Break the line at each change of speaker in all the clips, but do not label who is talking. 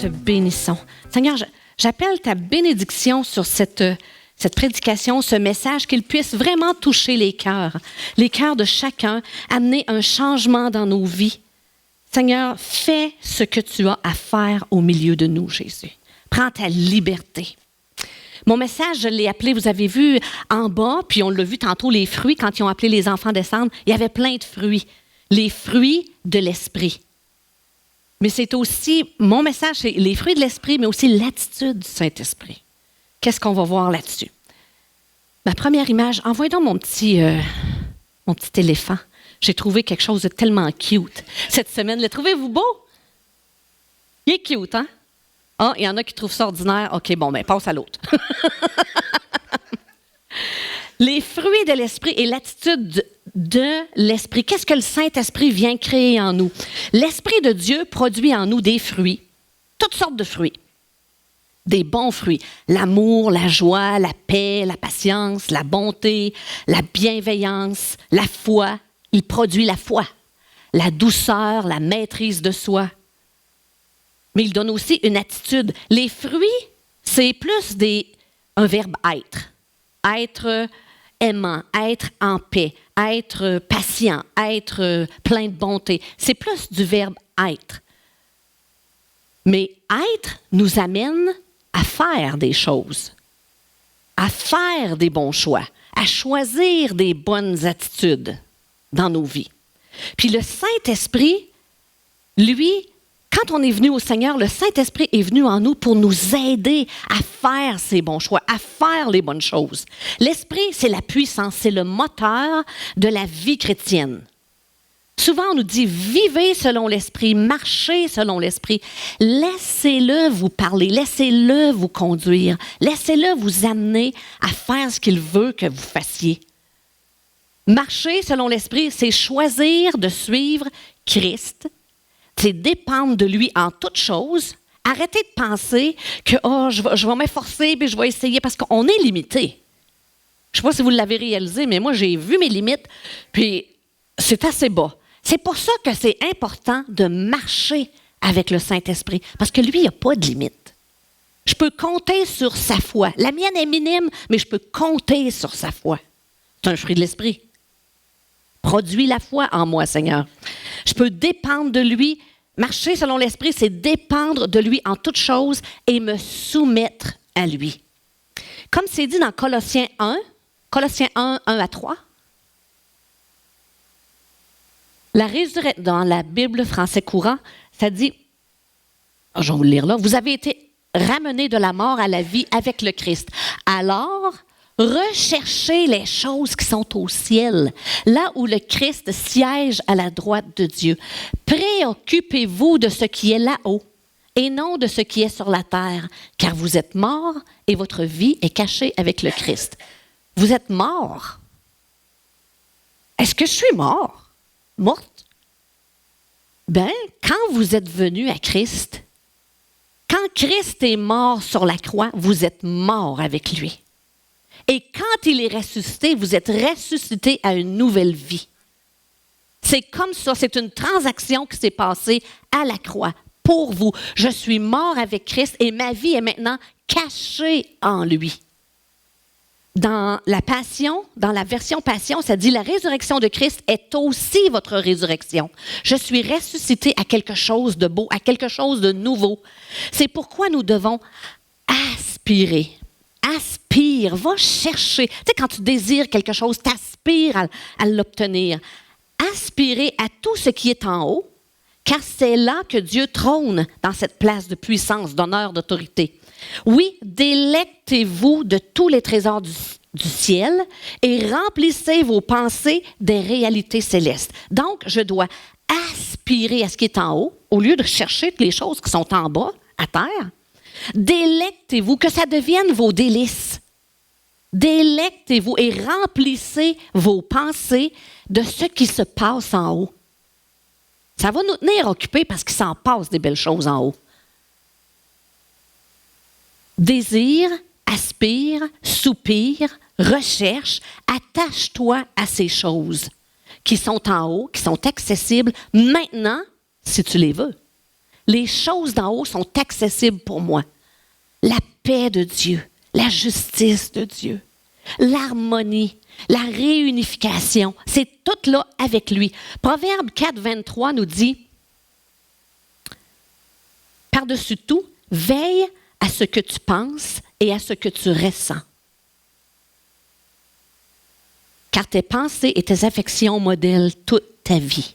te bénissons. Seigneur, j'appelle ta bénédiction sur cette prédication, ce message, qu'il puisse vraiment toucher les cœurs de chacun, amener un changement dans nos vies. Seigneur, fais ce que tu as à faire au milieu de nous, Jésus. Prends ta liberté. Mon message, je l'ai appelé, vous avez vu en bas, puis on l'a vu tantôt, les fruits, quand ils ont appelé les enfants descendre, il y avait plein de fruits. Les fruits de l'esprit. Mais c'est aussi, mon message, c'est les fruits de l'esprit, mais aussi l'attitude du Saint-Esprit. Qu'est-ce qu'on va voir là-dessus? Ma première image, envoyez donc mon petit éléphant. J'ai trouvé quelque chose de tellement cute cette semaine. Le trouvez-vous beau? Il est cute, hein? Ah, il y en a qui trouvent ça ordinaire. OK, bon, ben passe à l'autre. Les fruits de l'esprit et l'attitude de l'esprit. Qu'est-ce que le Saint-Esprit vient créer en nous? L'Esprit de Dieu produit en nous des fruits, toutes sortes de fruits. Des bons fruits. L'amour, la joie, la paix, la patience, la bonté, la bienveillance, la foi. Il produit la foi, la douceur, la maîtrise de soi. Mais il donne aussi une attitude. Les fruits, c'est plus un verbe être. Être aimant, être en paix, être patient, être plein de bonté. C'est plus du verbe être. Mais être nous amène à faire des choses, à faire des bons choix, à choisir des bonnes attitudes dans nos vies. Puis le Saint-Esprit, lui, quand on est venu au Seigneur, le Saint-Esprit est venu en nous pour nous aider à faire ces bons choix, à faire les bonnes choses. L'Esprit, c'est la puissance, c'est le moteur de la vie chrétienne. Souvent, on nous dit « vivez selon l'Esprit, marchez selon l'Esprit ». Laissez-le vous parler, laissez-le vous conduire, laissez-le vous amener à faire ce qu'il veut que vous fassiez. Marcher selon l'Esprit, c'est choisir de suivre Christ, c'est dépendre de lui en toutes choses. Arrêtez de penser que je vais m'efforcer et je vais essayer parce qu'on est limité. Je ne sais pas si vous l'avez réalisé, mais moi, j'ai vu mes limites, puis c'est assez bas. C'est pour ça que c'est important de marcher avec le Saint-Esprit, parce que lui, il n'y a pas de limite. Je peux compter sur sa foi. La mienne est minime, mais je peux compter sur sa foi. C'est un fruit de l'Esprit. Produis la foi en moi, Seigneur. Je peux dépendre de lui. Marcher selon l'Esprit, c'est dépendre de lui en toutes choses et me soumettre à lui. Comme c'est dit dans Colossiens 1, 1-3, dans la Bible français courant, ça dit, je vais vous le lire là, vous avez été ramenés de la mort à la vie avec le Christ. Alors, recherchez les choses qui sont au ciel, là où le Christ siège à la droite de Dieu. Préoccupez-vous de ce qui est là-haut et non de ce qui est sur la terre, car vous êtes morts et votre vie est cachée avec le Christ. Vous êtes morts. Est-ce que je suis mort? Morte? Ben, quand vous êtes venus à Christ, quand Christ est mort sur la croix, vous êtes morts avec lui. Et quand il est ressuscité, vous êtes ressuscité à une nouvelle vie. C'est comme ça, c'est une transaction qui s'est passée à la croix pour vous. Je suis mort avec Christ et ma vie est maintenant cachée en lui. Dans la Passion, dans la version Passion, ça dit « La résurrection de Christ est aussi votre résurrection. Je suis ressuscité à quelque chose de beau, à quelque chose de nouveau. » C'est pourquoi nous devons aspirer. Aspire, va chercher. Tu sais, quand tu désires quelque chose, t'aspires à l'obtenir. Aspirez à tout ce qui est en haut, car c'est là que Dieu trône dans cette place de puissance, d'honneur, d'autorité. Oui, délectez-vous de tous les trésors du ciel et remplissez vos pensées des réalités célestes. Donc, je dois aspirer à ce qui est en haut, au lieu de chercher toutes les choses qui sont en bas, à terre. Délectez-vous, que ça devienne vos délices. Délectez-vous et remplissez vos pensées de ce qui se passe en haut. Ça va nous tenir occupés parce qu'il s'en passe des belles choses en haut. Désire, aspire, soupire, recherche, attache-toi à ces choses qui sont en haut, qui sont accessibles maintenant, si tu les veux. Les choses d'en haut sont accessibles pour moi. La paix de Dieu, la justice de Dieu, l'harmonie, la réunification, c'est tout là avec lui. Proverbe 4, 23 nous dit, par-dessus tout, veille à ce que tu penses et à ce que tu ressens. Car tes pensées et tes affections modèlent toute ta vie.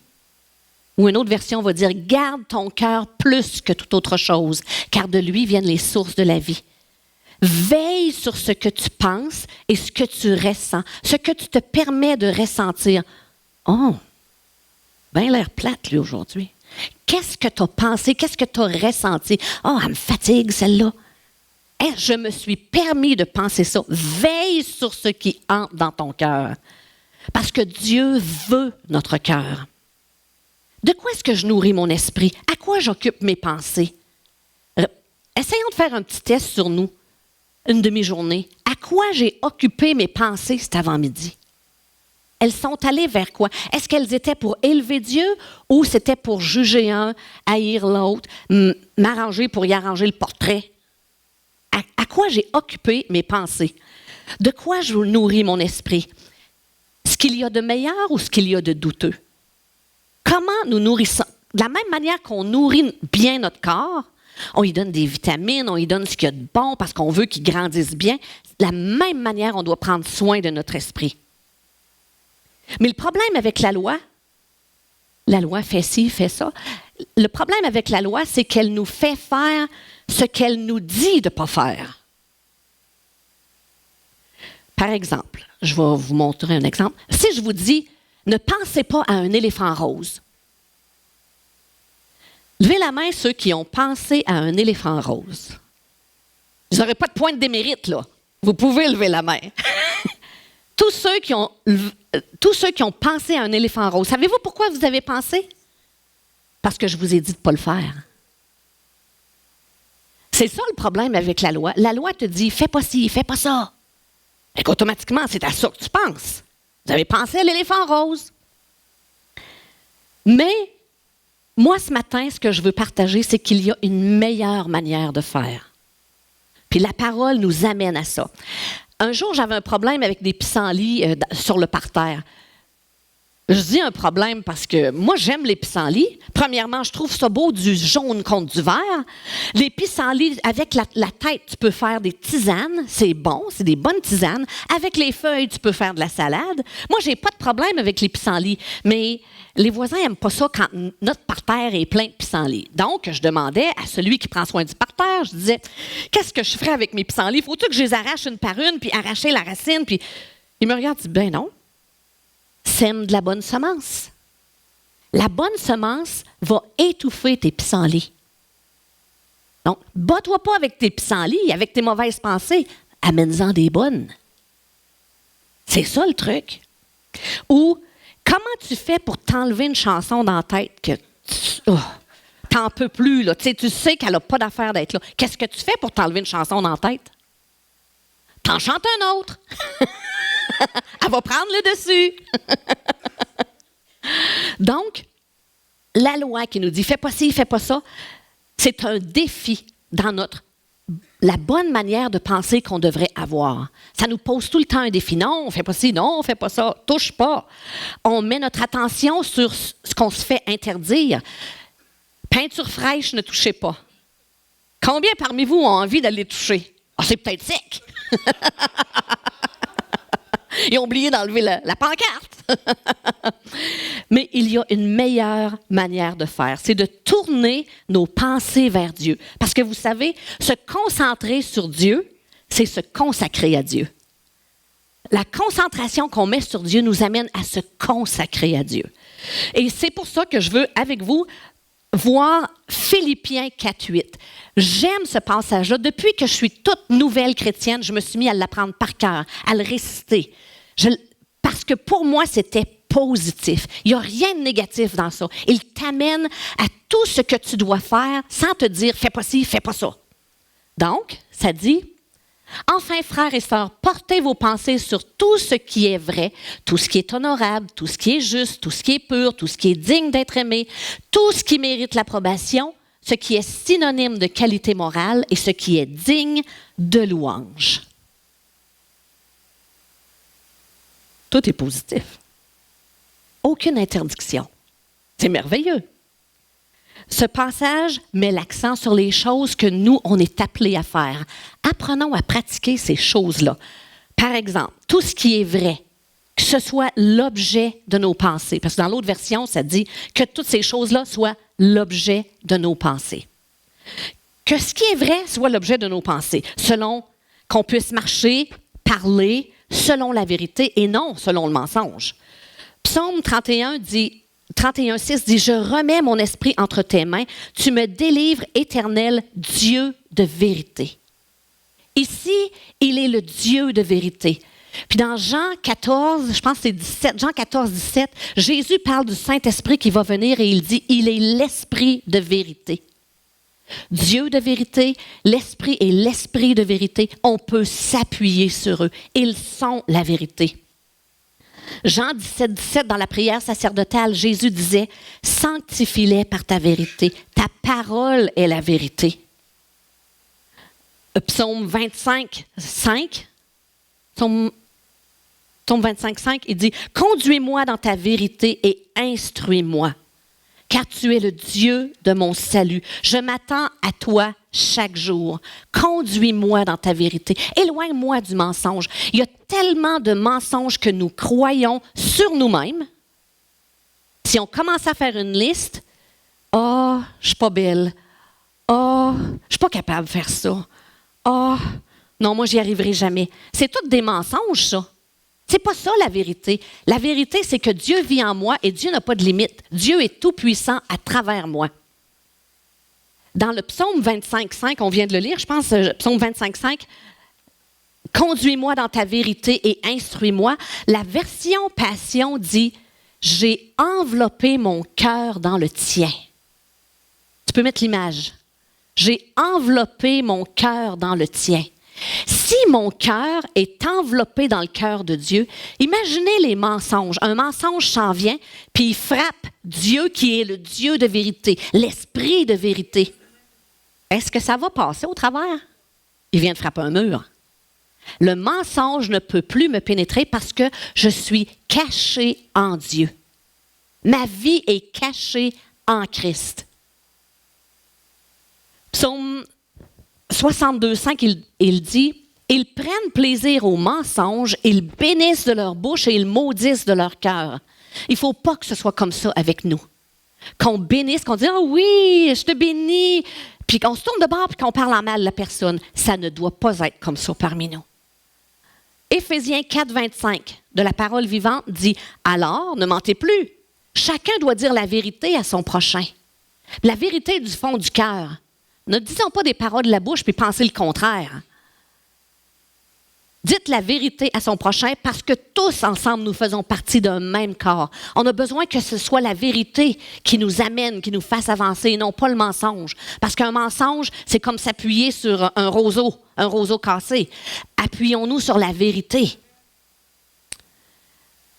Ou une autre version va dire, garde ton cœur plus que toute autre chose, car de lui viennent les sources de la vie. Veille sur ce que tu penses et ce que tu ressens, ce que tu te permets de ressentir. Oh, ben l'air plate, lui, aujourd'hui. Qu'est-ce que tu as pensé? Qu'est-ce que tu as ressenti? Oh, elle me fatigue, celle-là. Je me suis permis de penser ça. Veille sur ce qui entre dans ton cœur. Parce que Dieu veut notre cœur. De quoi est-ce que je nourris mon esprit? À quoi j'occupe mes pensées? Essayons de faire un petit test sur nous, une demi-journée. À quoi j'ai occupé mes pensées cet avant-midi? Elles sont allées vers quoi? Est-ce qu'elles étaient pour élever Dieu ou c'était pour juger un, haïr l'autre, m'arranger pour y arranger le portrait? À quoi j'ai occupé mes pensées? De quoi je nourris mon esprit? Ce qu'il y a de meilleur ou ce qu'il y a de douteux? Comment nous nourrissons? De la même manière qu'on nourrit bien notre corps, on lui donne des vitamines, on lui donne ce qu'il y a de bon parce qu'on veut qu'il grandisse bien. De la même manière, on doit prendre soin de notre esprit. Mais le problème avec la loi fait ci, fait ça. Le problème avec la loi, c'est qu'elle nous fait faire ce qu'elle nous dit de ne pas faire. Par exemple, je vais vous montrer un exemple. Si je vous dis, ne pensez pas à un éléphant rose. Levez la main ceux qui ont pensé à un éléphant rose. Vous n'aurez pas de point de démérite, là. Vous pouvez lever la main. Tous ceux qui ont pensé à un éléphant rose, savez-vous pourquoi vous avez pensé? Parce que je vous ai dit de ne pas le faire. C'est ça le problème avec la loi. La loi te dit, fais pas ci, fais pas ça. Et qu'automatiquement, c'est à ça que tu penses. Vous avez pensé à l'éléphant rose. Mais, moi, ce matin, ce que je veux partager, c'est qu'il y a une meilleure manière de faire. Puis la parole nous amène à ça. Un jour, j'avais un problème avec des pissenlits sur le parterre. Je dis un problème parce que moi, j'aime les pissenlits. Premièrement, je trouve ça beau du jaune contre du vert. Les pissenlits, avec la tête, tu peux faire des tisanes. C'est bon, c'est des bonnes tisanes. Avec les feuilles, tu peux faire de la salade. Moi, j'ai pas de problème avec les pissenlits. Mais les voisins n'aiment pas ça quand notre parterre est plein de pissenlits. Donc, je demandais à celui qui prend soin du parterre, je disais, qu'est-ce que je ferais avec mes pissenlits? Faut-il que je les arrache une par une, puis arracher la racine? Puis il me regarde et dit, ben non. Sème de la bonne semence. La bonne semence va étouffer tes pissenlits. Donc, bats-toi pas avec tes pissenlits, avec tes mauvaises pensées. Amène-en des bonnes. C'est ça le truc. Ou, comment tu fais pour t'enlever une chanson dans la tête que t'en peux plus, là. Tu sais qu'elle n'a pas d'affaire d'être là. Qu'est-ce que tu fais pour t'enlever une chanson dans la tête? T'en chantes un autre. Elle va prendre le dessus. Donc, la loi qui nous dit « fais pas ci, fais pas ça », c'est un défi dans la bonne manière de penser qu'on devrait avoir. Ça nous pose tout le temps un défi. Non, on fait pas ci, non, on fait pas ça, touche pas. On met notre attention sur ce qu'on se fait interdire. Peinture fraîche, ne touchez pas. Combien parmi vous ont envie d'aller toucher? Ah, c'est peut-être sec. Ils ont oublié d'enlever la pancarte. Mais il y a une meilleure manière de faire. C'est de tourner nos pensées vers Dieu. Parce que vous savez, se concentrer sur Dieu, c'est se consacrer à Dieu. La concentration qu'on met sur Dieu nous amène à se consacrer à Dieu. Et c'est pour ça que je veux, avec vous, voir Philippiens 4.8. J'aime ce passage-là. Depuis que je suis toute nouvelle chrétienne, je me suis mis à l'apprendre par cœur, à le réciter. Parce que pour moi, c'était positif. Il n'y a rien de négatif dans ça. Il t'amène à tout ce que tu dois faire sans te dire « fais pas ci, fais pas ça ». Donc, ça dit « Enfin, frères et sœurs, portez vos pensées sur tout ce qui est vrai, tout ce qui est honorable, tout ce qui est juste, tout ce qui est pur, tout ce qui est digne d'être aimé, tout ce qui mérite l'approbation, ce qui est synonyme de qualité morale et ce qui est digne de louange. Tout est positif. Aucune interdiction. C'est merveilleux. Ce passage met l'accent sur les choses que nous, on est appelés à faire. Apprenons à pratiquer ces choses-là. Par exemple, tout ce qui est vrai, que ce soit l'objet de nos pensées. Parce que dans l'autre version, ça dit que toutes ces choses-là soient l'objet de nos pensées. Que ce qui est vrai soit l'objet de nos pensées, selon qu'on puisse marcher, parler, selon la vérité et non selon le mensonge. Psaume 31:6 dit « Je remets mon esprit entre tes mains, tu me délivres, Éternel, Dieu de vérité. » Ici, il est le Dieu de vérité. Puis dans Jean 14, je pense que c'est 17, Jean 14, 17, Jésus parle du Saint-Esprit qui va venir et il dit « Il est l'Esprit de vérité. » Dieu de vérité, l'Esprit est l'Esprit de vérité. On peut s'appuyer sur eux. Ils sont la vérité. Jean 17, 17, dans la prière sacerdotale, Jésus disait « Sanctifie-les par ta vérité. Ta parole est la vérité. » Psaume 25, 5. Psaume 25, 5, il dit « Conduis-moi dans ta vérité et instruis-moi, car tu es le Dieu de mon salut. Je m'attends à toi chaque jour. Conduis-moi dans ta vérité. Éloigne-moi du mensonge. » Il y a tellement de mensonges que nous croyons sur nous-mêmes. Si on commence à faire une liste, « Ah, je ne suis pas belle. Ah, je ne suis pas capable de faire ça. Ah, non, moi, j'y arriverai jamais. » C'est tous des mensonges, ça. C'est pas ça la vérité. La vérité, c'est que Dieu vit en moi et Dieu n'a pas de limite. Dieu est tout-puissant à travers moi. Dans le psaume 25, 5, on vient de le lire, je pense, psaume 25, 5, « Conduis-moi dans ta vérité et instruis-moi », la version Passion dit « J'ai enveloppé mon cœur dans le tien ». Tu peux mettre l'image. « J'ai enveloppé mon cœur dans le tien ». Si mon cœur est enveloppé dans le cœur de Dieu, imaginez les mensonges. Un mensonge s'en vient, puis il frappe Dieu qui est le Dieu de vérité, l'Esprit de vérité. Est-ce que ça va passer au travers? Il vient de frapper un mur. Le mensonge ne peut plus me pénétrer parce que je suis caché en Dieu. Ma vie est cachée en Christ. Psaume 62, 5, il dit « Ils prennent plaisir au mensonge, ils bénissent de leur bouche et ils maudissent de leur cœur. » Il ne faut pas que ce soit comme ça avec nous. Qu'on bénisse, qu'on dise « Ah oui, je te bénis », puis qu'on se tourne de bord puis qu'on parle en mal de la personne. Ça ne doit pas être comme ça parmi nous. Éphésiens 4, 25 de la Parole vivante dit « Alors, ne mentez plus. Chacun doit dire la vérité à son prochain. La vérité du fond du cœur. Ne disons pas des paroles de la bouche puis pensez le contraire. Dites la vérité à son prochain parce que tous ensemble, nous faisons partie d'un même corps. On a besoin que ce soit la vérité qui nous amène, qui nous fasse avancer, et non pas le mensonge. Parce qu'un mensonge, c'est comme s'appuyer sur un roseau cassé. Appuyons-nous sur la vérité.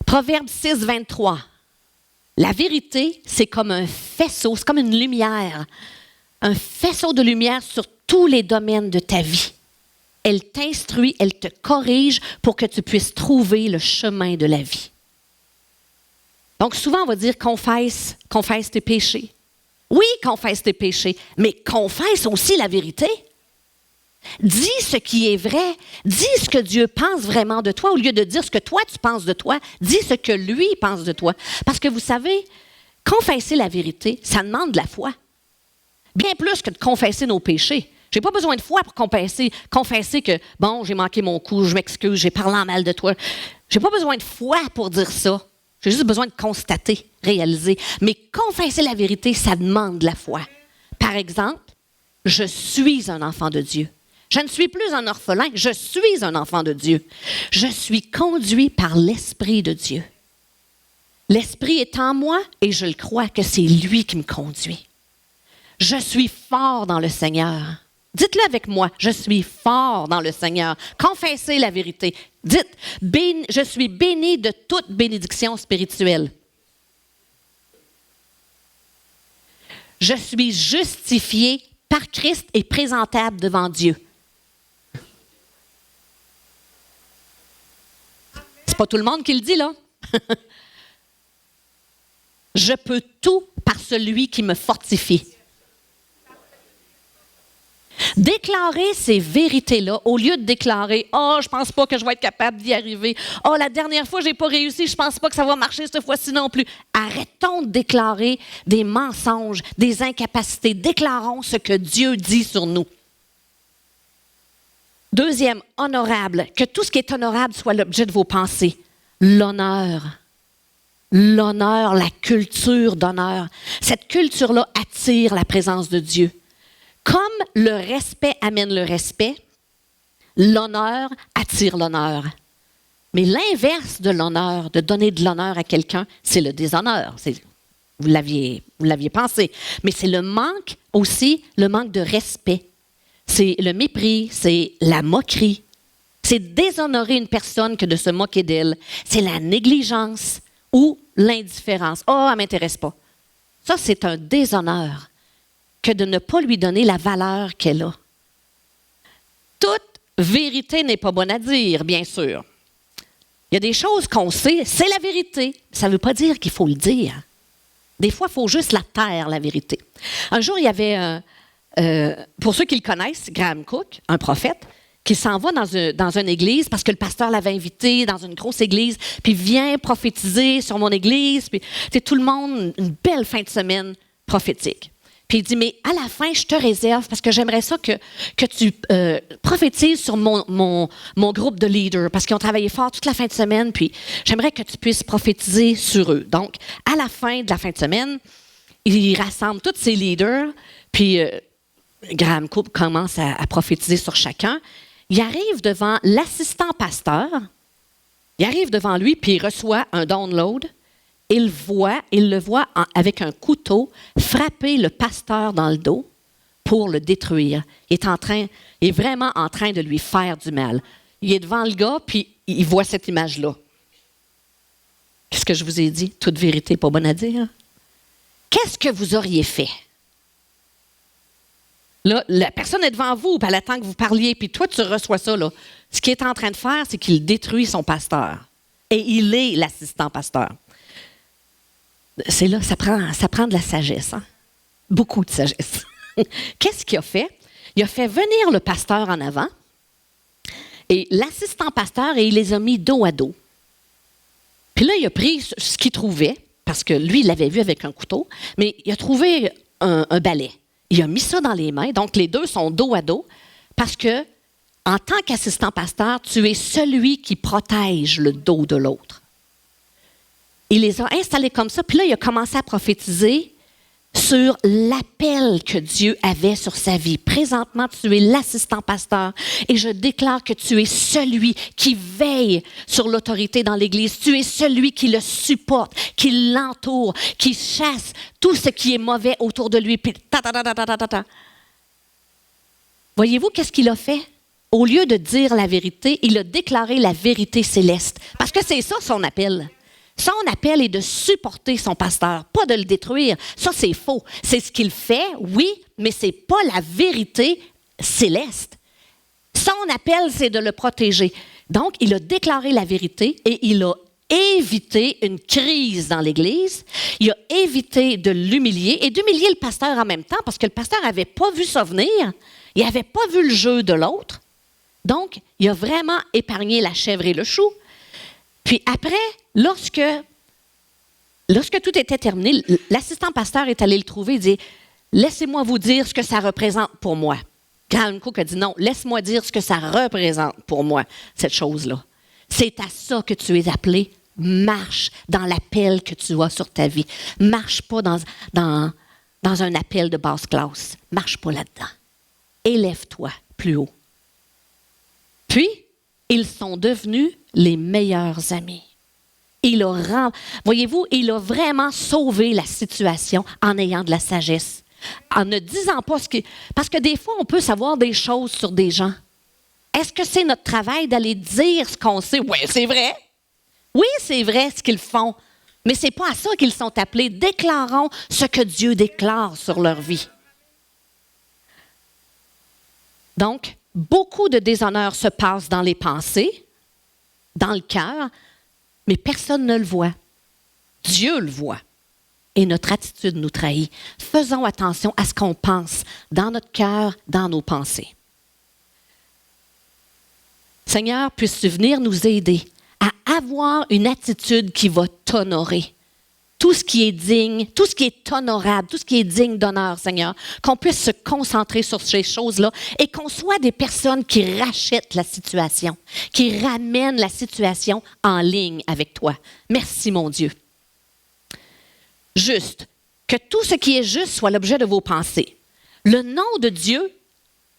Proverbe 6, 23. La vérité, c'est comme un faisceau, c'est comme une lumière. Un faisceau de lumière sur tous les domaines de ta vie. Elle t'instruit, elle te corrige pour que tu puisses trouver le chemin de la vie. Donc souvent, on va dire confesse tes péchés. Oui, confesse tes péchés, mais confesse aussi la vérité. Dis ce qui est vrai. Dis ce que Dieu pense vraiment de toi au lieu de dire ce que toi tu penses de toi. Dis ce que lui pense de toi. Parce que vous savez, confesser la vérité, ça demande de la foi. Bien plus que de confesser nos péchés. Je n'ai pas besoin de foi pour confesser que, bon, j'ai manqué mon coup, je m'excuse, j'ai parlé en mal de toi. Je n'ai pas besoin de foi pour dire ça. J'ai juste besoin de constater, réaliser. Mais confesser la vérité, ça demande de la foi. Par exemple, je suis un enfant de Dieu. Je ne suis plus un orphelin, je suis un enfant de Dieu. Je suis conduit par l'Esprit de Dieu. L'Esprit est en moi et je le crois que c'est lui qui me conduit. Je suis fort dans le Seigneur. Dites-le avec moi, je suis fort dans le Seigneur. Confessez la vérité. Dites, je suis béni de toute bénédiction spirituelle. Je suis justifié par Christ et présentable devant Dieu. C'est pas tout le monde qui le dit, là. Je peux tout par celui qui me fortifie. Déclarer ces vérités-là, au lieu de déclarer « Oh, je pense pas que je vais être capable d'y arriver. Oh, la dernière fois, j'ai pas réussi. Je pense pas que ça va marcher cette fois-ci non plus. » Arrêtons de déclarer des mensonges, des incapacités. Déclarons ce que Dieu dit sur nous. Deuxième, honorable. Que tout ce qui est honorable soit l'objet de vos pensées. L'honneur. L'honneur, la culture d'honneur. Cette culture-là attire la présence de Dieu. Comme le respect amène le respect, l'honneur attire l'honneur. Mais l'inverse de l'honneur, de donner de l'honneur à quelqu'un, c'est le déshonneur. Vous l'aviez pensé. Mais c'est le manque aussi, le manque de respect. C'est le mépris, c'est la moquerie. C'est déshonorer une personne que de se moquer d'elle. C'est la négligence ou l'indifférence. « Oh, elle ne m'intéresse pas. » Ça, c'est un déshonneur que de ne pas lui donner la valeur qu'elle a. Toute vérité n'est pas bonne à dire, bien sûr. Il y a des choses qu'on sait, c'est la vérité. Ça ne veut pas dire qu'il faut le dire. Des fois, il faut juste la taire, la vérité. Un jour, il y avait, pour ceux qui le connaissent, Graham Cook, un prophète, qui s'en va dans une église parce que le pasteur l'avait invité dans une grosse église, puis vient prophétiser sur mon église. Puis, tout le monde, une belle fin de semaine prophétique. Puis il dit, mais à la fin, je te réserve parce que j'aimerais ça que tu prophétises sur mon groupe de leaders parce qu'ils ont travaillé fort toute la fin de semaine, puis j'aimerais que tu puisses prophétiser sur eux. Donc, à la fin de la fin de semaine, il rassemble tous ses leaders, puis Graham Cook commence à prophétiser sur chacun. Il arrive devant l'assistant pasteur, il arrive devant lui, puis il reçoit un download. Il le voit avec un couteau frapper le pasteur dans le dos pour le détruire. Il est vraiment en train de lui faire du mal. Il est devant le gars, puis il voit cette image-là. Qu'est-ce que je vous ai dit? Toute vérité n'est pas bonne à dire. Qu'est-ce que vous auriez fait? Là, la personne est devant vous, puis elle attend que vous parliez, puis toi, tu reçois ça. Là. Ce qu'il est en train de faire, c'est qu'il détruit son pasteur. Et il est l'assistant pasteur. C'est là, ça prend de la sagesse. Hein? Beaucoup de sagesse. Qu'est-ce qu'il a fait? Il a fait venir le pasteur en avant et l'assistant pasteur et il les a mis dos à dos. Puis là, il a pris ce qu'il trouvait, parce que lui, il l'avait vu avec un couteau, mais il a trouvé un balai. Il a mis ça dans les mains, donc les deux sont dos à dos, parce que en tant qu'assistant pasteur, tu es celui qui protège le dos de l'autre. Il les a installés comme ça, puis là, il a commencé à prophétiser sur l'appel que Dieu avait sur sa vie. Présentement, tu es l'assistant pasteur et je déclare que tu es celui qui veille sur l'autorité dans l'Église. Tu es celui qui le supporte, qui l'entoure, qui chasse tout ce qui est mauvais autour de lui. Puis, voyez-vous qu'est-ce qu'il a fait? Au lieu de dire la vérité, il a déclaré la vérité céleste. Parce que c'est ça son appel. Son appel est de supporter son pasteur, pas de le détruire. Ça, c'est faux. C'est ce qu'il fait, oui, mais ce n'est pas la vérité céleste. Son appel, c'est de le protéger. Donc, il a déclaré la vérité et il a évité une crise dans l'Église. Il a évité de l'humilier et d'humilier le pasteur en même temps parce que le pasteur n'avait pas vu ça venir. Il n'avait pas vu le jeu de l'autre. Donc, il a vraiment épargné la chèvre et le chou. Puis après, lorsque tout était terminé, l'assistant pasteur est allé le trouver et dit « Laissez-moi vous dire ce que ça représente pour moi. » Graham Cook a dit « Non, laisse-moi dire ce que ça représente pour moi, cette chose-là. C'est à ça que tu es appelé. Marche dans l'appel que tu as sur ta vie. Marche pas dans un appel de basse classe. Marche pas là-dedans. Élève-toi plus haut. » Puis, ils sont devenus les meilleurs amis. Voyez-vous, il a vraiment sauvé la situation en ayant de la sagesse. En ne disant pas ce que... Parce que des fois, on peut savoir des choses sur des gens. Est-ce que c'est notre travail d'aller dire ce qu'on sait? Oui, c'est vrai. Oui, c'est vrai ce qu'ils font. Mais ce n'est pas à ça qu'ils sont appelés. Déclarons ce que Dieu déclare sur leur vie. Donc, beaucoup de déshonneur se passe dans les pensées, dans le cœur, mais personne ne le voit. Dieu le voit. Et notre attitude nous trahit. Faisons attention à ce qu'on pense dans notre cœur, dans nos pensées. Seigneur, puisses-tu venir nous aider à avoir une attitude qui va t'honorer. Tout ce qui est digne, tout ce qui est honorable, tout ce qui est digne d'honneur, Seigneur, qu'on puisse se concentrer sur ces choses-là et qu'on soit des personnes qui rachètent la situation, qui ramènent la situation en ligne avec toi. Merci, mon Dieu. Juste, que tout ce qui est juste soit l'objet de vos pensées. Le nom de Dieu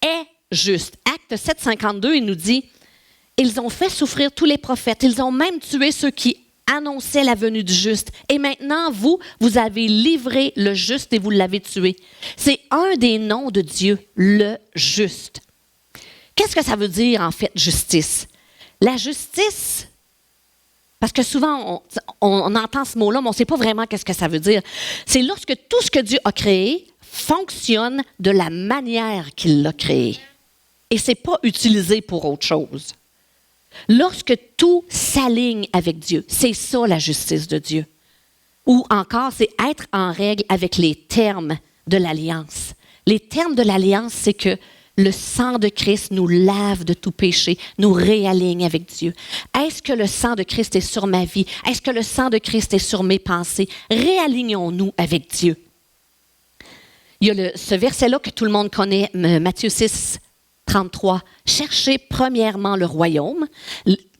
est juste. Acte 7,52, il nous dit, « Ils ont fait souffrir tous les prophètes, ils ont même tué ceux qui annonçait la venue du juste. Et maintenant, vous avez livré le juste et vous l'avez tué. » C'est un des noms de Dieu, le juste. Qu'est-ce que ça veut dire, en fait, justice? La justice, parce que souvent, on entend ce mot-là, mais on ne sait pas vraiment qu'est-ce que ça veut dire. C'est lorsque tout ce que Dieu a créé fonctionne de la manière qu'il l'a créé. Et ce n'est pas utilisé pour autre chose. Lorsque tout s'aligne avec Dieu, c'est ça la justice de Dieu. Ou encore, c'est être en règle avec les termes de l'alliance. Les termes de l'alliance, c'est que le sang de Christ nous lave de tout péché, nous réaligne avec Dieu. Est-ce que le sang de Christ est sur ma vie? Est-ce que le sang de Christ est sur mes pensées? Réalignons-nous avec Dieu. Il y a ce verset-là que tout le monde connaît, Matthieu 6, 33. Cherchez premièrement le royaume,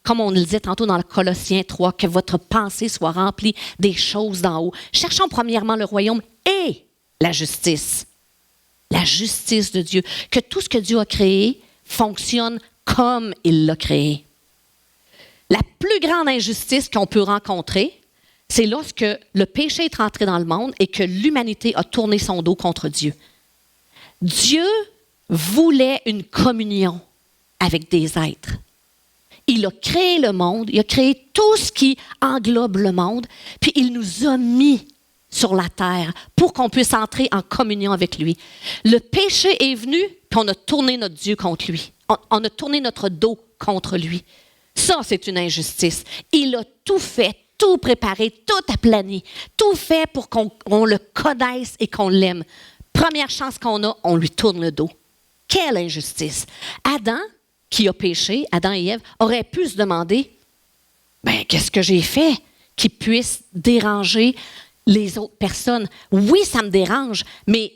comme on le disait tantôt dans le Colossiens 3, que votre pensée soit remplie des choses d'en haut. Cherchons premièrement le royaume et la justice. La justice de Dieu. Que tout ce que Dieu a créé fonctionne comme il l'a créé. La plus grande injustice qu'on peut rencontrer, c'est lorsque le péché est entré dans le monde et que l'humanité a tourné son dos contre Dieu. Dieu voulait une communion avec des êtres. Il a créé le monde, il a créé tout ce qui englobe le monde, puis il nous a mis sur la terre pour qu'on puisse entrer en communion avec lui. Le péché est venu, puis on a tourné notre Dieu contre lui. On a tourné notre dos contre lui. Ça, c'est une injustice. Il a tout fait, tout préparé, tout aplani, tout fait pour qu'on le connaisse et qu'on l'aime. Première chance qu'on a, on lui tourne le dos. Quelle injustice! Adam, qui a péché, Adam et Ève, auraient pu se demander, qu'est-ce que j'ai fait qui puisse déranger les autres personnes? Oui, ça me dérange, mais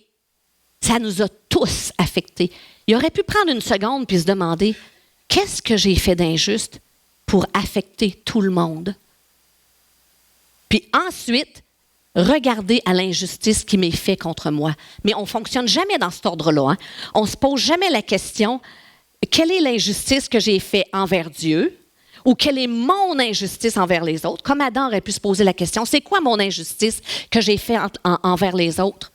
ça nous a tous affectés. Il aurait pu prendre une seconde puis se demander, qu'est-ce que j'ai fait d'injuste pour affecter tout le monde? Puis ensuite, regarder à l'injustice qui m'est faite contre moi. Mais on ne fonctionne jamais dans cet ordre-là. Hein? On ne se pose jamais la question, quelle est l'injustice que j'ai faite envers Dieu ou quelle est mon injustice envers les autres? Comme Adam aurait pu se poser la question, c'est quoi mon injustice que j'ai faite envers les autres?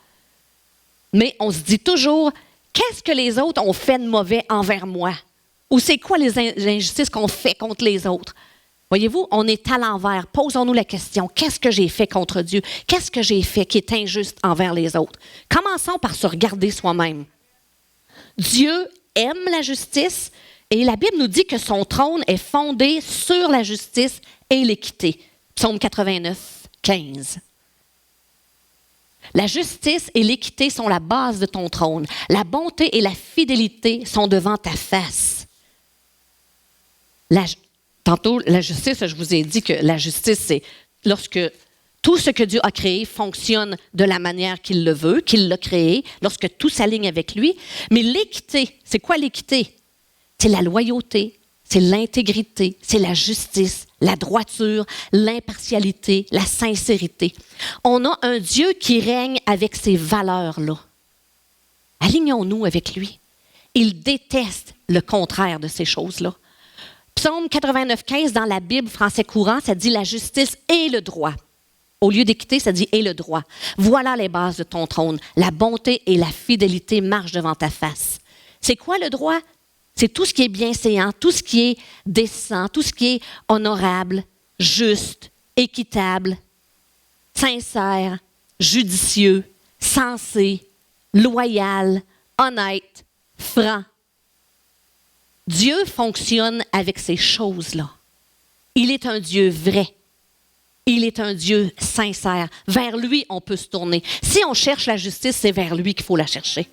Mais on se dit toujours, qu'est-ce que les autres ont fait de mauvais envers moi? Ou c'est quoi les injustices qu'on fait contre les autres? Voyez-vous, on est à l'envers. Posons-nous la question, qu'est-ce que j'ai fait contre Dieu? Qu'est-ce que j'ai fait qui est injuste envers les autres? Commençons par se regarder soi-même. Dieu aime la justice et la Bible nous dit que son trône est fondé sur la justice et l'équité. Psaume 89, 15. La justice et l'équité sont la base de ton trône. La bonté et la fidélité sont devant ta face. Tantôt, la justice, je vous ai dit que la justice, c'est lorsque tout ce que Dieu a créé fonctionne de la manière qu'il le veut, qu'il l'a créé, lorsque tout s'aligne avec lui. Mais l'équité, c'est quoi l'équité? C'est la loyauté, c'est l'intégrité, c'est la justice, la droiture, l'impartialité, la sincérité. On a un Dieu qui règne avec ces valeurs-là. Alignons-nous avec lui. Il déteste le contraire de ces choses-là. Psaume 89, 15, dans la Bible français courant, ça dit la justice et le droit. Au lieu d'équité, ça dit et le droit. Voilà les bases de ton trône. La bonté et la fidélité marchent devant ta face. C'est quoi le droit? C'est tout ce qui est bienséant, tout ce qui est décent, tout ce qui est honorable, juste, équitable, sincère, judicieux, sensé, loyal, honnête, franc. Dieu fonctionne avec ces choses-là. Il est un Dieu vrai. Il est un Dieu sincère. Vers lui, on peut se tourner. Si on cherche la justice, c'est vers lui qu'il faut la chercher.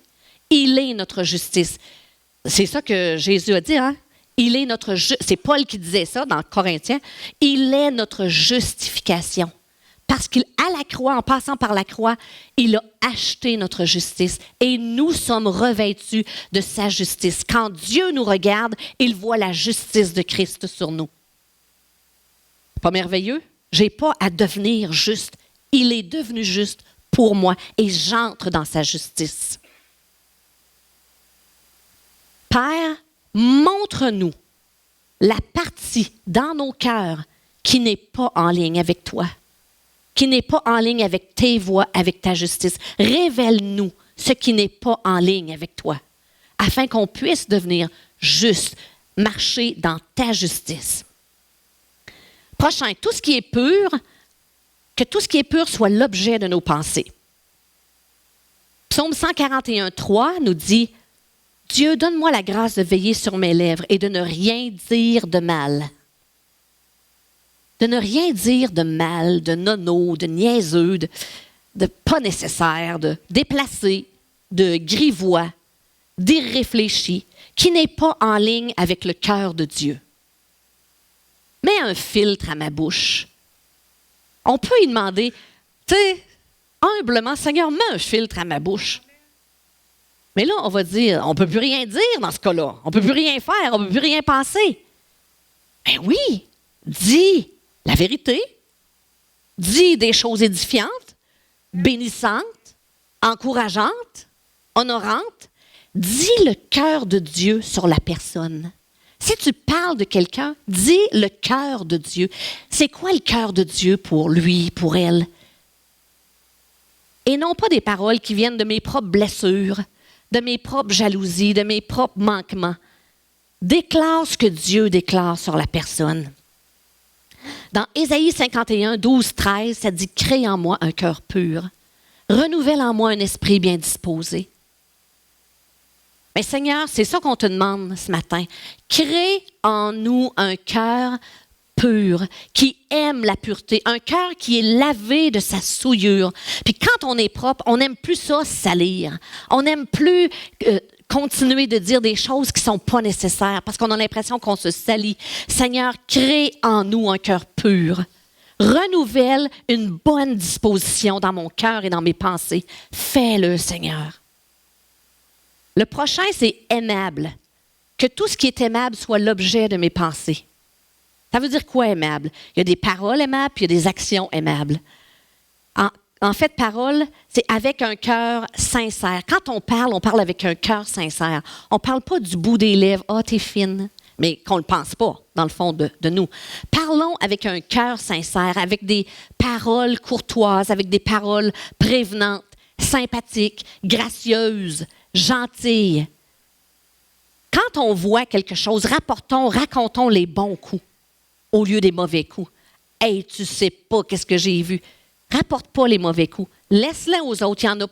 Il est notre justice. C'est ça que Jésus a dit, hein? Il est notre c'est Paul qui disait ça dans Corinthiens. Il est notre justification. Parce qu'à la croix, en passant par la croix, il a acheté notre justice et nous sommes revêtus de sa justice. Quand Dieu nous regarde, il voit la justice de Christ sur nous. Pas merveilleux? Je n'ai pas à devenir juste. Il est devenu juste pour moi et j'entre dans sa justice. Père, montre-nous la partie dans nos cœurs qui n'est pas en ligne avec toi, qui n'est pas en ligne avec tes voies, avec ta justice. Révèle-nous ce qui n'est pas en ligne avec toi, afin qu'on puisse devenir juste, marcher dans ta justice. Prochain, tout ce qui est pur, que tout ce qui est pur soit l'objet de nos pensées. Psaume 141, 3 nous dit « Dieu, donne-moi la grâce de veiller sur mes lèvres et de ne rien dire de mal. » De ne rien dire de mal, de nono, de niaiseux, de pas nécessaire, de déplacé, de grivois, d'irréfléchi, qui n'est pas en ligne avec le cœur de Dieu. Mets un filtre à ma bouche. On peut y demander, tu sais, humblement, Seigneur, mets un filtre à ma bouche. Mais là, on va dire, on ne peut plus rien dire dans ce cas-là. On ne peut plus rien faire, on ne peut plus rien penser. Ben oui, dis la vérité. Dis des choses édifiantes, bénissantes, encourageantes, honorantes. Dis le cœur de Dieu sur la personne. Si tu parles de quelqu'un, dis le cœur de Dieu. C'est quoi le cœur de Dieu pour lui, pour elle? Et non pas des paroles qui viennent de mes propres blessures, de mes propres jalousies, de mes propres manquements. Déclare ce que Dieu déclare sur la personne. Dans Ésaïe 51, 12, 13, ça dit « Crée en moi un cœur pur, renouvelle en moi un esprit bien disposé. » Mais Seigneur, c'est ça qu'on te demande ce matin. Crée en nous un cœur pur, qui aime la pureté, un cœur qui est lavé de sa souillure. Puis quand on est propre, on n'aime plus ça salir. On n'aime plus continuer de dire des choses qui ne sont pas nécessaires parce qu'on a l'impression qu'on se salit. Seigneur, crée en nous un cœur pur. Renouvelle une bonne disposition dans mon cœur et dans mes pensées. Fais-le, Seigneur. Le prochain, c'est aimable. Que tout ce qui est aimable soit l'objet de mes pensées. Ça veut dire quoi aimable? Il y a des paroles aimables, puis il y a des actions aimables. En fait, parole, c'est avec un cœur sincère. Quand on parle avec un cœur sincère. On ne parle pas du bout des lèvres. « Ah, t'es fine », mais qu'on ne le pense pas, dans le fond de nous. Parlons avec un cœur sincère, avec des paroles courtoises, avec des paroles prévenantes, sympathiques, gracieuses, gentilles. Quand on voit quelque chose, racontons les bons coups au lieu des mauvais coups. « Hey, tu sais pas qu'est-ce que j'ai vu. » Rapporte pas les mauvais coups. Laisse-les aux autres. Il y en a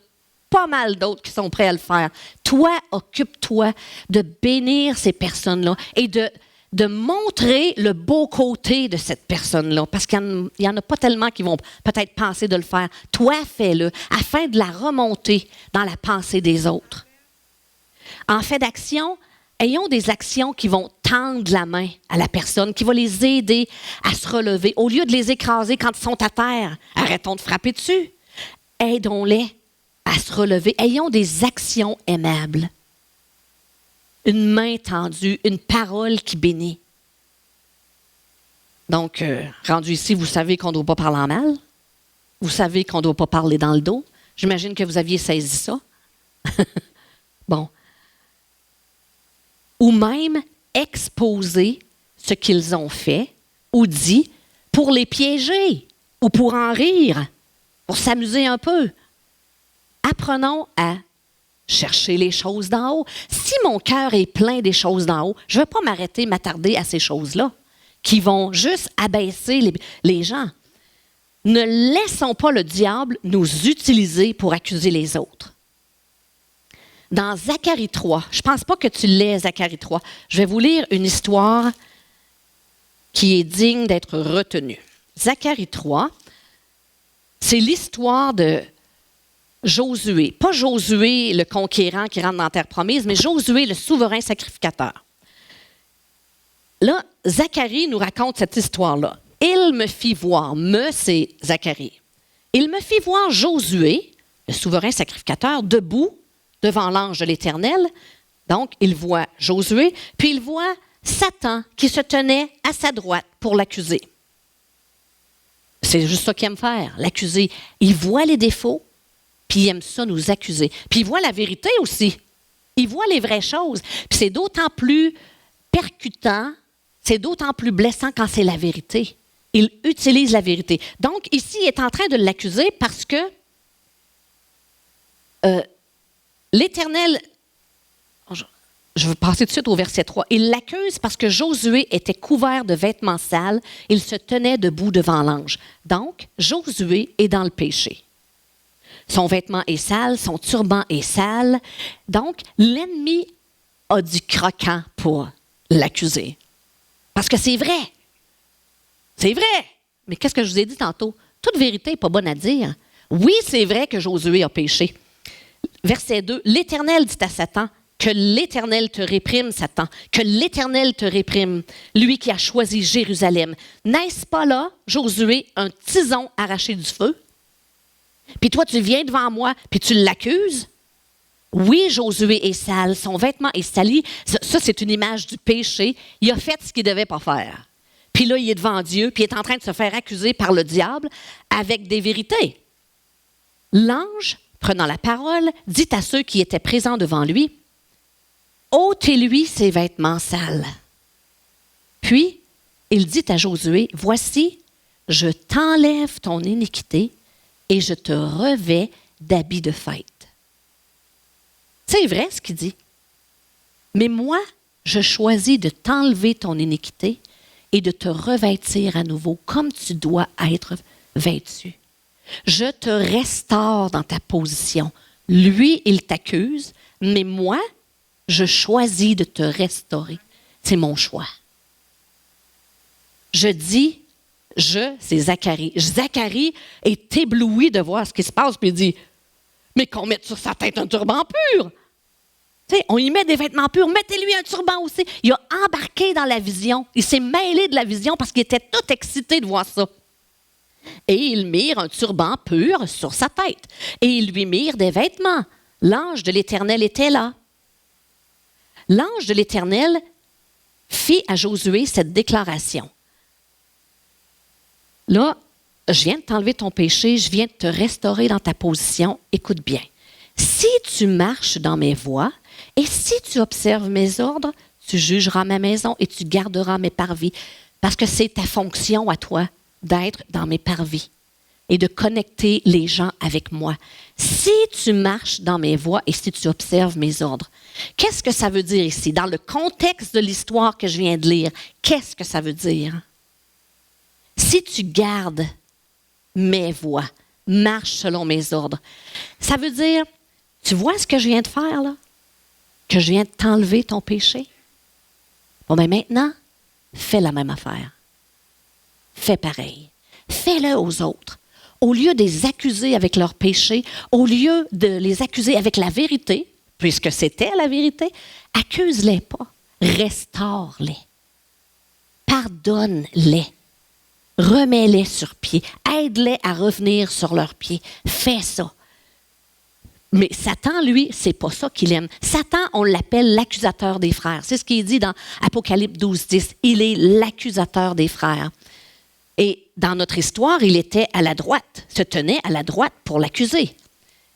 pas mal d'autres qui sont prêts à le faire. Toi, occupe-toi de bénir ces personnes-là et de montrer le beau côté de cette personne-là. Parce qu'il n'y en a pas tellement qui vont peut-être penser de le faire. Toi, fais-le afin de la remonter dans la pensée des autres. En fait d'action, ayons des actions qui vont tendre la main à la personne, qui vont les aider à se relever. Au lieu de les écraser quand ils sont à terre, arrêtons de frapper dessus. Aidons-les à se relever. Ayons des actions aimables. Une main tendue, une parole qui bénit. Donc, rendu ici, vous savez qu'on ne doit pas parler en mal. Vous savez qu'on ne doit pas parler dans le dos. J'imagine que vous aviez saisi ça. Bon. Ou même exposer ce qu'ils ont fait ou dit pour les piéger ou pour en rire, pour s'amuser un peu. Apprenons à chercher les choses d'en haut. Si mon cœur est plein des choses d'en haut, je ne vais pas m'attarder à ces choses-là qui vont juste abaisser les gens. Ne laissons pas le diable nous utiliser pour accuser les autres. Dans Zacharie 3, je ne pense pas que tu l'aies, Zacharie 3, je vais vous lire une histoire qui est digne d'être retenue. Zacharie 3, c'est l'histoire de Josué. Pas Josué le conquérant qui rentre dans la terre promise, mais Josué le souverain sacrificateur. Là, Zacharie nous raconte cette histoire-là. Il me fit voir, c'est Zacharie. Il me fit voir Josué, le souverain sacrificateur, debout devant l'ange de l'Éternel. Donc, il voit Josué, puis il voit Satan qui se tenait à sa droite pour l'accuser. C'est juste ça qu'il aime faire, l'accuser. Il voit les défauts, puis il aime ça nous accuser. Puis il voit la vérité aussi. Il voit les vraies choses. Puis c'est d'autant plus percutant, c'est d'autant plus blessant quand c'est la vérité. Il utilise la vérité. Donc, ici, il est en train de l'accuser parce que l'Éternel, je vais passer tout de suite au verset 3, il l'accuse parce que Josué était couvert de vêtements sales, il se tenait debout devant l'ange. Donc, Josué est dans le péché. Son vêtement est sale, son turban est sale. Donc, l'ennemi a du croquant pour l'accuser. Parce que c'est vrai. C'est vrai. Mais qu'est-ce que je vous ai dit tantôt? Toute vérité n'est pas bonne à dire. Oui, c'est vrai que Josué a péché. Verset 2, l'Éternel dit à Satan, que l'Éternel te réprime, Satan, que l'Éternel te réprime, lui qui a choisi Jérusalem. N'est-ce pas là, Josué, un tison arraché du feu? Puis toi, tu viens devant moi, puis tu l'accuses? Oui, Josué est sale, son vêtement est sali. Ça, c'est une image du péché. Il a fait ce qu'il ne devait pas faire. Puis là, il est devant Dieu, puis il est en train de se faire accuser par le diable avec des vérités. L'ange, prenant la parole, dit à ceux qui étaient présents devant lui, « ôtez-lui ses vêtements sales. » Puis, il dit à Josué, « Voici, je t'enlève ton iniquité et je te revêts d'habits de fête. » C'est vrai ce qu'il dit. Mais moi, je choisis de t'enlever ton iniquité et de te revêtir à nouveau comme tu dois être vêtu. Je te restaure dans ta position. Lui, il t'accuse, mais moi, je choisis de te restaurer. C'est mon choix. Je dis, c'est Zacharie. Zacharie est ébloui de voir ce qui se passe, puis il dit, mais qu'on mette sur sa tête un turban pur. Tu sais, on y met des vêtements purs, mettez-lui un turban aussi. Il a embarqué dans la vision. Il s'est mêlé de la vision parce qu'il était tout excité de voir ça. Et ils mirent un turban pur sur sa tête. Et ils lui mirent des vêtements. L'ange de l'Éternel était là. L'ange de l'Éternel fit à Josué cette déclaration. Là, je viens de t'enlever ton péché, je viens de te restaurer dans ta position. Écoute bien. Si tu marches dans mes voies et si tu observes mes ordres, tu jugeras ma maison et tu garderas mes parvis. Parce que c'est ta fonction à toi d'être dans mes parvis et de connecter les gens avec moi. Si tu marches dans mes voies et si tu observes mes ordres, qu'est-ce que ça veut dire ici? Dans le contexte de l'histoire que je viens de lire, qu'est-ce que ça veut dire? Si tu gardes mes voies, marche selon mes ordres, ça veut dire, tu vois ce que je viens de faire là? Que je viens de t'enlever ton péché? Bon, bien maintenant, fais la même affaire. Fais pareil. Fais-le aux autres. Au lieu de les accuser avec leur péché, au lieu de les accuser avec la vérité, puisque c'était la vérité, accuse-les pas. Restaure-les. Pardonne-les. Remets-les sur pied. Aide-les à revenir sur leurs pieds. Fais ça. Mais Satan, lui, c'est pas ça qu'il aime. Satan, on l'appelle l'accusateur des frères. C'est ce qu'il dit dans Apocalypse 12:10. Il est l'accusateur des frères. Et dans notre histoire, il était à la droite, se tenait à la droite pour l'accuser.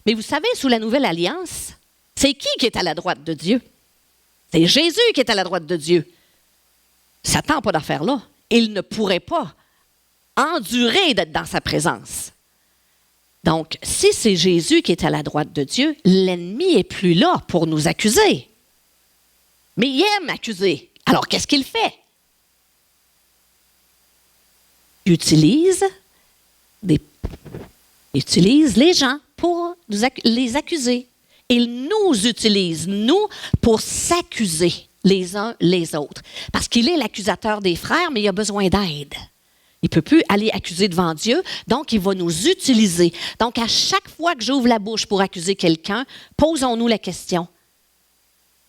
Mais vous savez, sous la Nouvelle Alliance, c'est qui est à la droite de Dieu? C'est Jésus qui est à la droite de Dieu. Satan n'a pas d'affaire là. Il ne pourrait pas endurer d'être dans sa présence. Donc, si c'est Jésus qui est à la droite de Dieu, l'ennemi n'est plus là pour nous accuser. Mais il aime accuser. Alors, qu'est-ce qu'il fait? Il utilise utilise les gens pour les accuser. Il nous utilise, nous, pour s'accuser les uns les autres. Parce qu'il est l'accusateur des frères, mais il a besoin d'aide. Il ne peut plus aller accuser devant Dieu, donc il va nous utiliser. Donc, à chaque fois que j'ouvre la bouche pour accuser quelqu'un, posons-nous la question.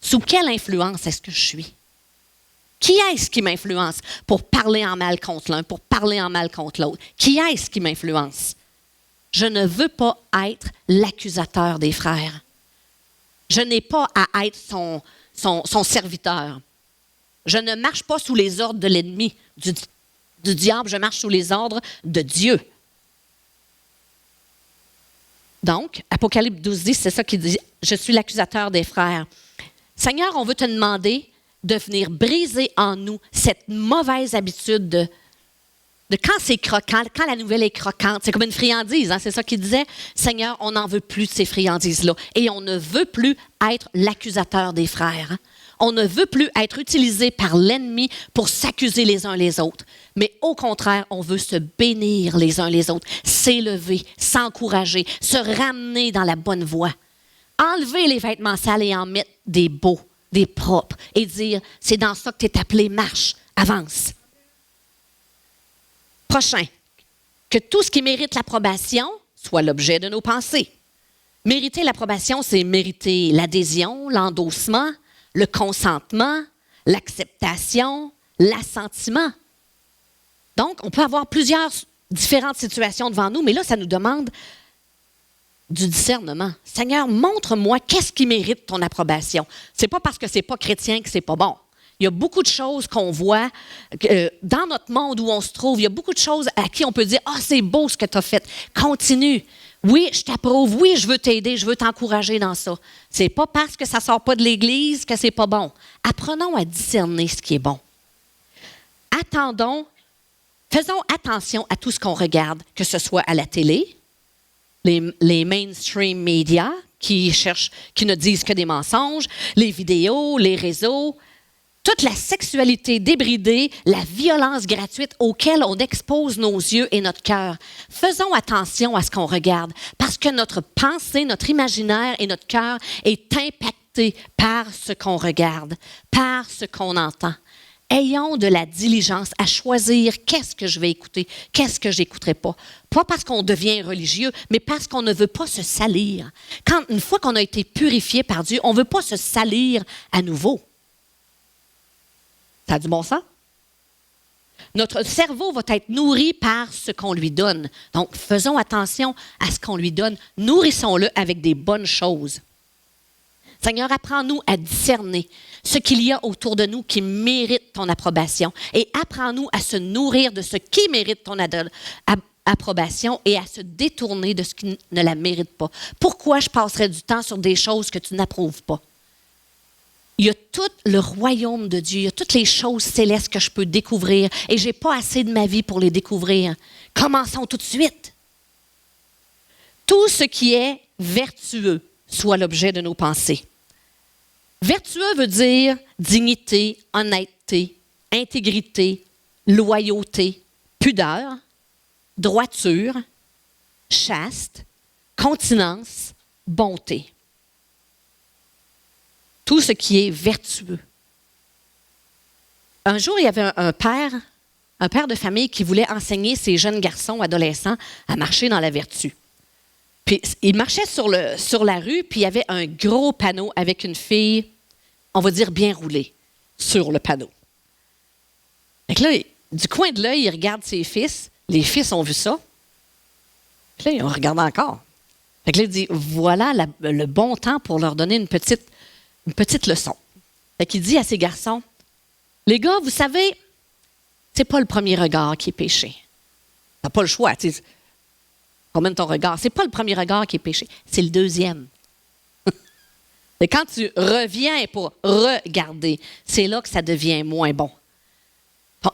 Sous quelle influence est-ce que je suis? Qui est-ce qui m'influence pour parler en mal contre l'un, pour parler en mal contre l'autre? Qui est-ce qui m'influence? Je ne veux pas être l'accusateur des frères. Je n'ai pas à être son serviteur. Je ne marche pas sous les ordres de l'ennemi, du diable, je marche sous les ordres de Dieu. Donc, Apocalypse 12, c'est ça qu'il dit, je suis l'accusateur des frères. Seigneur, on veut te demander de venir briser en nous cette mauvaise habitude de quand c'est croquant, quand la nouvelle est croquante, c'est comme une friandise, hein, c'est ça qu'il disait. Seigneur, on n'en veut plus de ces friandises-là. Et on ne veut plus être l'accusateur des frères. Hein. On ne veut plus être utilisé par l'ennemi pour s'accuser les uns les autres. Mais au contraire, on veut se bénir les uns les autres, s'élever, s'encourager, se ramener dans la bonne voie. Enlever les vêtements sales et en mettre des beaux, des propres. Et dire, c'est dans ça que tu es appelé, marche, avance. Prochain, que tout ce qui mérite l'approbation soit l'objet de nos pensées. Mériter l'approbation, c'est mériter l'adhésion, l'endossement, le consentement, l'acceptation, l'assentiment. Donc, on peut avoir plusieurs différentes situations devant nous, mais là, ça nous demande du discernement. Seigneur, montre-moi qu'est-ce qui mérite ton approbation. C'est pas parce que c'est pas chrétien que c'est pas bon. Il y a beaucoup de choses qu'on voit dans notre monde où on se trouve. Il y a beaucoup de choses à qui on peut dire « Ah, c'est beau ce que tu as fait. Continue. Oui, je t'approuve. Oui, je veux t'aider. Je veux t'encourager dans ça. » C'est pas parce que ça ne sort pas de l'Église que c'est pas bon. Apprenons à discerner ce qui est bon. Faisons attention à tout ce qu'on regarde, que ce soit à la télé, les mainstream médias qui ne disent que des mensonges, les vidéos, les réseaux, toute la sexualité débridée, la violence gratuite auquel on expose nos yeux et notre cœur. Faisons attention à ce qu'on regarde parce que notre pensée, notre imaginaire et notre cœur est impacté par ce qu'on regarde, par ce qu'on entend. Ayons de la diligence à choisir qu'est-ce que je vais écouter, qu'est-ce que je n'écouterai pas. Pas parce qu'on devient religieux, mais parce qu'on ne veut pas se salir. Une fois qu'on a été purifié par Dieu, on ne veut pas se salir à nouveau. Ça a du bon sens? Notre cerveau va être nourri par ce qu'on lui donne. Donc, faisons attention à ce qu'on lui donne. Nourrissons-le avec des bonnes choses. Seigneur, apprends-nous à discerner ce qu'il y a autour de nous qui mérite ton approbation et apprends-nous à se nourrir de ce qui mérite ton approbation et à se détourner de ce qui ne la mérite pas. Pourquoi je passerais du temps sur des choses que tu n'approuves pas? Il y a tout le royaume de Dieu, il y a toutes les choses célestes que je peux découvrir et je n'ai pas assez de ma vie pour les découvrir. Commençons tout de suite. Tout ce qui est vertueux soit l'objet de nos pensées. Vertueux veut dire dignité, honnêteté, intégrité, loyauté, pudeur, droiture, chaste, continence, bonté. Tout ce qui est vertueux. Un jour, il y avait un père de famille qui voulait enseigner ses jeunes garçons, adolescents, à marcher dans la vertu. Puis, il marchait sur la rue, puis il y avait un gros panneau avec une fille, on va dire bien roulée, sur le panneau. Fait que là, du coin de l'œil, il regarde ses fils. Les fils ont vu ça. Puis là, ils ont regardé encore. Fait que là, il dit, voilà le bon temps pour leur donner une petite leçon. Fait qu'il dit à ses garçons, les gars, vous savez, c'est pas le premier regard qui est péché. T'as pas le choix. Promène ton regard. C'est pas le premier regard qui est péché, c'est le deuxième. Et quand tu reviens pour regarder, c'est là que ça devient moins bon.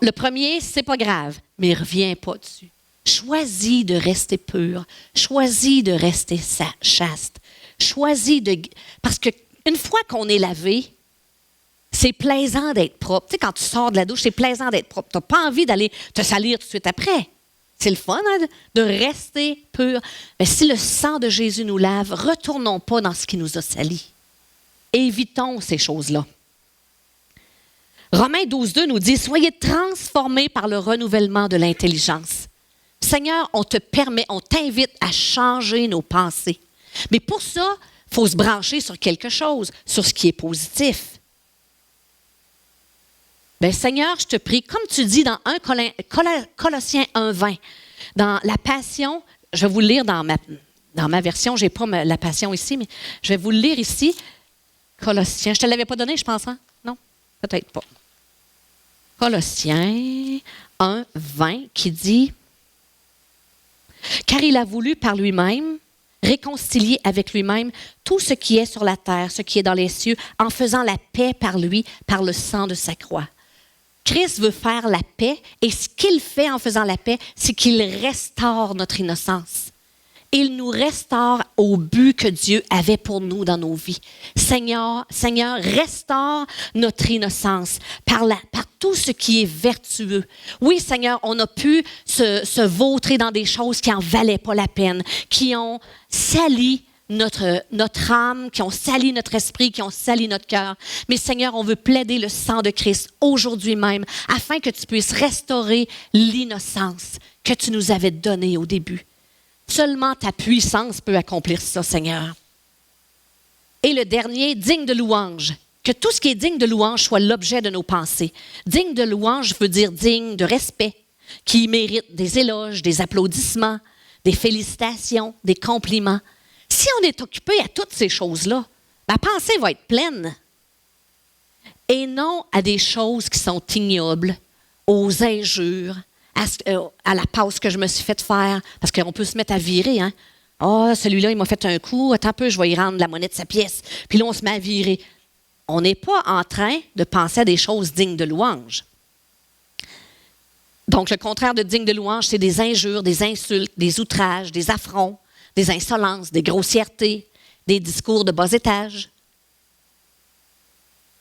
Le premier, c'est pas grave, mais reviens pas dessus. Choisis de rester pur. Choisis de rester chaste. Parce qu'une fois qu'on est lavé, c'est plaisant d'être propre. Tu sais, quand tu sors de la douche, c'est plaisant d'être propre. Tu n'as pas envie d'aller te salir tout de suite après. C'est le fun hein, de rester pur. Mais si le sang de Jésus nous lave, retournons pas dans ce qui nous a salis. Évitons ces choses-là. Romains 12,2 nous dit « Soyez transformés par le renouvellement de l'intelligence. » Seigneur, on t'invite à changer nos pensées. Mais pour ça, il faut se brancher sur quelque chose, sur ce qui est positif. Bien, Seigneur, je te prie, comme tu dis dans 1 Colossiens 1,20, dans la Passion, je vais vous le lire dans ma version, je n'ai pas la Passion ici, mais je vais vous le lire ici. Colossiens, je ne te l'avais pas donné, je pense, hein? Non, peut-être pas. Colossiens 1,20 qui dit « Car il a voulu par lui-même réconcilier avec lui-même tout ce qui est sur la terre, ce qui est dans les cieux, en faisant la paix par lui, par le sang de sa croix. » Christ veut faire la paix et ce qu'il fait en faisant la paix, c'est qu'il restaure notre innocence. Il nous restaure au but que Dieu avait pour nous dans nos vies. Seigneur, restaure notre innocence par tout ce qui est vertueux. Oui, Seigneur, on a pu se vautrer dans des choses qui n'en valaient pas la peine, qui ont sali notre âme, qui ont sali notre esprit, qui ont sali notre cœur. Mais Seigneur, on veut plaider le sang de Christ aujourd'hui même, afin que tu puisses restaurer l'innocence que tu nous avais donnée au début. Seulement ta puissance peut accomplir ça, Seigneur. Et le dernier, digne de louange. Que tout ce qui est digne de louange soit l'objet de nos pensées. Digne de louange veut dire digne de respect, qui mérite des éloges, des applaudissements, des félicitations, des compliments. Si on est occupé à toutes ces choses-là, ma pensée va être pleine. Et non à des choses qui sont ignobles, aux injures, à la passe que je me suis fait faire, parce qu'on peut se mettre à virer. Hein? Ah, celui-là, il m'a fait un coup, attends un peu, je vais y rendre la monnaie de sa pièce. Puis là, on se met à virer. On n'est pas en train de penser à des choses dignes de louange. Donc, le contraire de digne de louange, c'est des injures, des insultes, des outrages, des affronts, des insolences, des grossièretés, des discours de bas étage.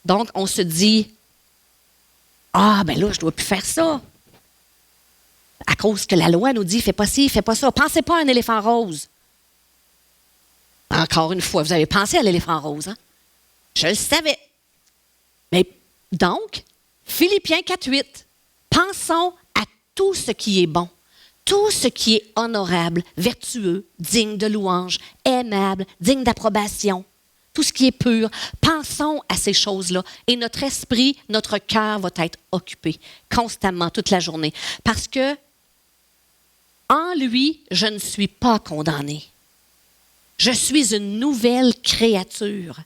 Donc, on se dit, ah, ben là, je ne dois plus faire ça. À cause que la loi nous dit, fais pas ci, fais pas ça. Pensez pas à un éléphant rose. Encore une fois, vous avez pensé à l'éléphant rose, hein? Je le savais. Mais donc, Philippiens 4,8, pensons à tout ce qui est bon, tout ce qui est honorable, vertueux, digne de louange, aimable, digne d'approbation, tout ce qui est pur. Pensons à ces choses-là et notre esprit, notre cœur va être occupé constamment toute la journée. Parce que en lui, je ne suis pas condamné. Je suis une nouvelle créature.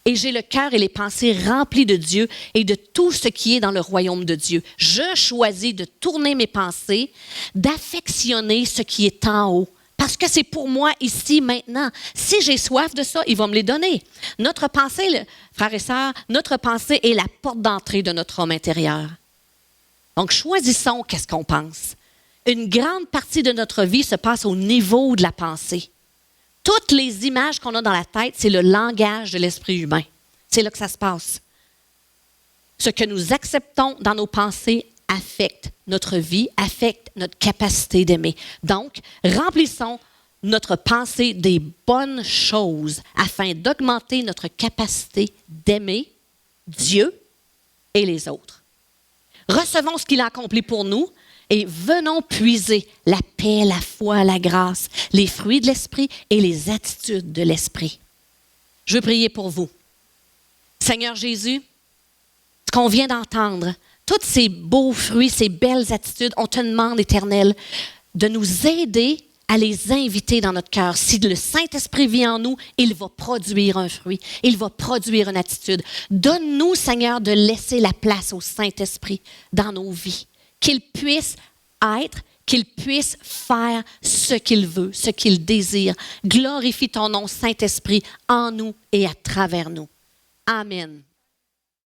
Et j'ai le cœur et les pensées remplis de Dieu et de tout ce qui est dans le royaume de Dieu. Je choisis de tourner mes pensées, d'affectionner ce qui est en haut. Parce que c'est pour moi ici, maintenant. Si j'ai soif de ça, il va me les donner. Notre pensée, frères et sœurs, notre pensée est la porte d'entrée de notre homme intérieur. Donc, choisissons qu'est-ce qu'on pense. Une grande partie de notre vie se passe au niveau de la pensée. Toutes les images qu'on a dans la tête, c'est le langage de l'esprit humain. C'est là que ça se passe. Ce que nous acceptons dans nos pensées affecte notre vie, affecte notre capacité d'aimer. Donc, remplissons notre pensée des bonnes choses afin d'augmenter notre capacité d'aimer Dieu et les autres. Recevons ce qu'il a accompli pour nous et venons puiser la paix, la foi, la grâce, les fruits de l'esprit et les attitudes de l'esprit. Je veux prier pour vous. Seigneur Jésus, ce qu'on vient d'entendre, tous ces beaux fruits, ces belles attitudes, on te demande, Éternel, de nous aider à les inviter dans notre cœur. Si le Saint-Esprit vit en nous, il va produire un fruit, il va produire une attitude. Donne-nous, Seigneur, de laisser la place au Saint-Esprit dans nos vies, qu'il puisse être, qu'il puisse faire ce qu'il veut, ce qu'il désire. Glorifie ton nom, Saint-Esprit, en nous et à travers nous. Amen.